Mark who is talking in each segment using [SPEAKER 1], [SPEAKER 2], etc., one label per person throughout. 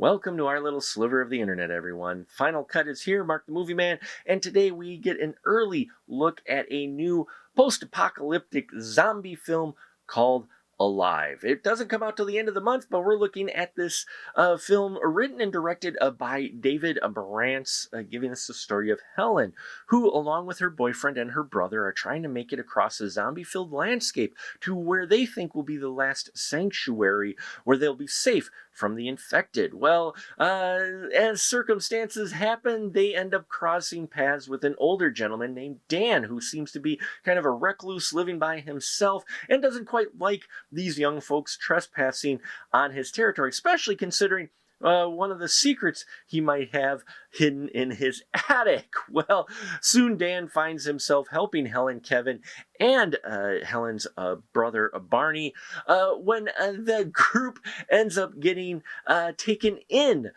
[SPEAKER 1] Welcome to our little sliver of the internet, everyone. Final Cut is here, Mark the Movie Man, and today we get an early look at a new post apocalyptic zombie film called Alive. It doesn't come out till the end of the month, but we're looking at this film written and directed by David Brantz, giving us the story of Helen, who, along with her boyfriend and her brother, are trying to make it across a zombie filled landscape to where they think will be the last sanctuary where they'll be safe from the infected. Well, as circumstances happen, they end up crossing paths with an older gentleman named Dan, who seems to be kind of a recluse living by himself and doesn't quite like these young folks trespassing on his territory, especially considering one of the secrets he might have hidden in his attic. Well, soon Dan finds himself helping Helen, Kevin, and Helen's brother Barney when the group ends up getting taken in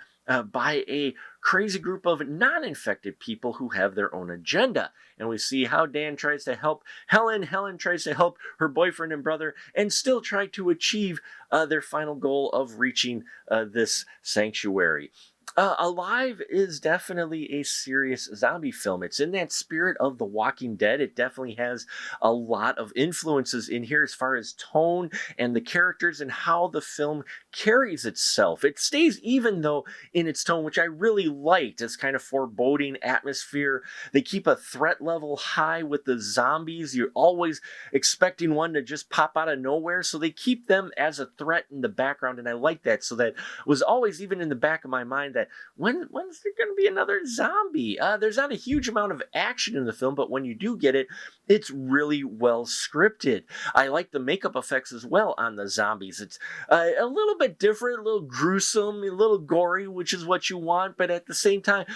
[SPEAKER 1] by a crazy group of non-infected people who have their own agenda. And we see how Dan tries to help Helen, Helen tries to help her boyfriend and brother, and still try to achieve their final goal of reaching this sanctuary. Alive is definitely a serious zombie film. It's in that spirit of The Walking Dead. It definitely has a lot of influences in here as far as tone and the characters and how the film carries itself. It stays even though in its tone, which I really liked. It's kind of foreboding atmosphere. They keep a threat level high with the zombies. You're always expecting one to just pop out of nowhere, so they keep them as a threat in the background, and I like that. So that was always even in the back of my mind that when's there going to be another zombie? There's not a huge amount of action in the film, but when you do get it, it's really well scripted. I like the makeup effects as well on the zombies. It's a little bit different, a little gruesome, a little gory, which is what you want, but at the same time,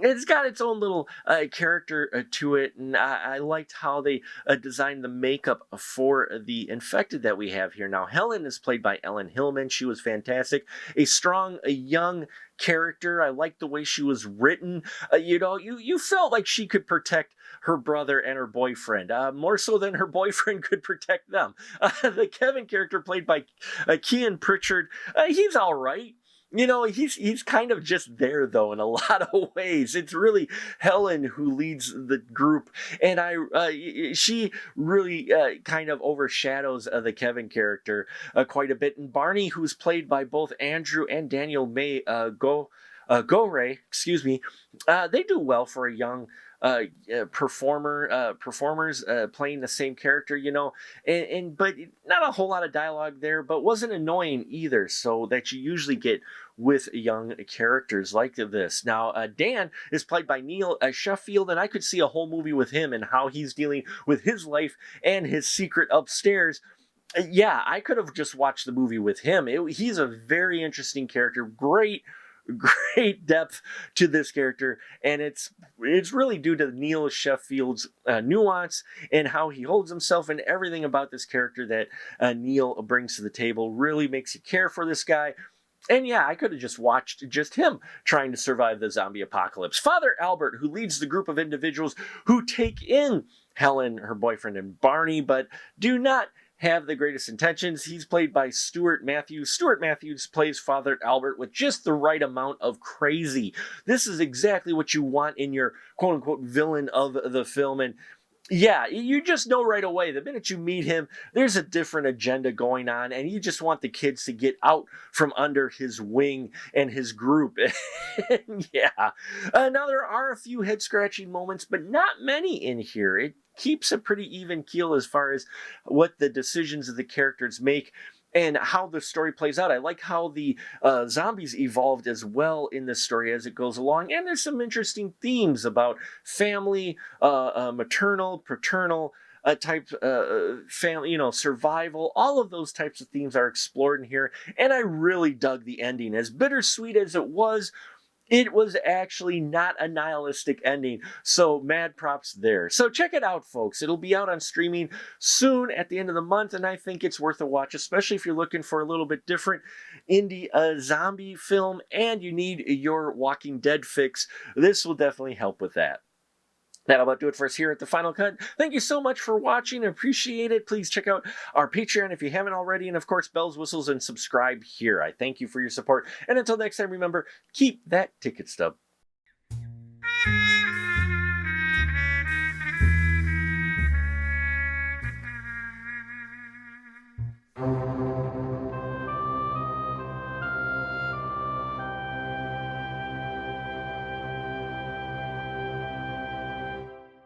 [SPEAKER 1] it's got its own little character to it, and I liked how they designed the makeup for the infected that we have here. Now, Helen is played by Ellen Hillman. She was fantastic. A strong, a young character. I liked the way she was written. You felt like she could protect her brother and her boyfriend, more so than her boyfriend could protect them. The Kevin character, played by Kean Pritchard, he's all right. He's kind of just there though in a lot of ways. It's really Helen who leads the group, and she really kind of overshadows the Kevin character quite a bit. And Barney, who's played by both Andrew and Daniel Gore, excuse me, they do well for a young performers playing the same character, and but not a whole lot of dialogue there, but wasn't annoying either, so that you usually get with young characters like this. Now, Dan is played by Neil Sheffield, and I could see a whole movie with him and how he's dealing with his life and his secret upstairs. Yeah, I could have just watched the movie with him. He's a very interesting character, great depth to this character, and it's really due to Neil Sheffield's nuance and how he holds himself, and everything about this character that Neil brings to the table really makes you care for this guy. And yeah, I could have just watched just him trying to survive the zombie apocalypse. Father Albert, who leads the group of individuals who take in Helen, her boyfriend, and Barney, but do not have the greatest intentions. He's played by Stuart Matthews. Stuart Matthews plays Father Albert with just the right amount of crazy. This is exactly what you want in your quote-unquote villain of the film. And yeah, you just know right away, the minute you meet him, there's a different agenda going on, and you just want the kids to get out from under his wing and his group. Yeah. Now, there are a few head-scratching moments, but not many in here. It keeps a pretty even keel as far as what the decisions of the characters make and how the story plays out. I like how the zombies evolved as well in this story as it goes along. And there's some interesting themes about family, maternal, paternal type family, survival. All of those types of themes are explored in here. And I really dug the ending. As bittersweet as it was actually not a nihilistic ending, so mad props there. So check it out, folks. It'll be out on streaming soon at the end of the month, and I think it's worth a watch, especially if you're looking for a little bit different indie zombie film and you need your Walking Dead fix. This will definitely help with that. That'll about do it for us here at the Final Cut. Thank you so much for watching. I appreciate it. Please check out our Patreon if you haven't already. And of course, bells, whistles, and subscribe here. I thank you for your support. And until next time, remember, keep that ticket stub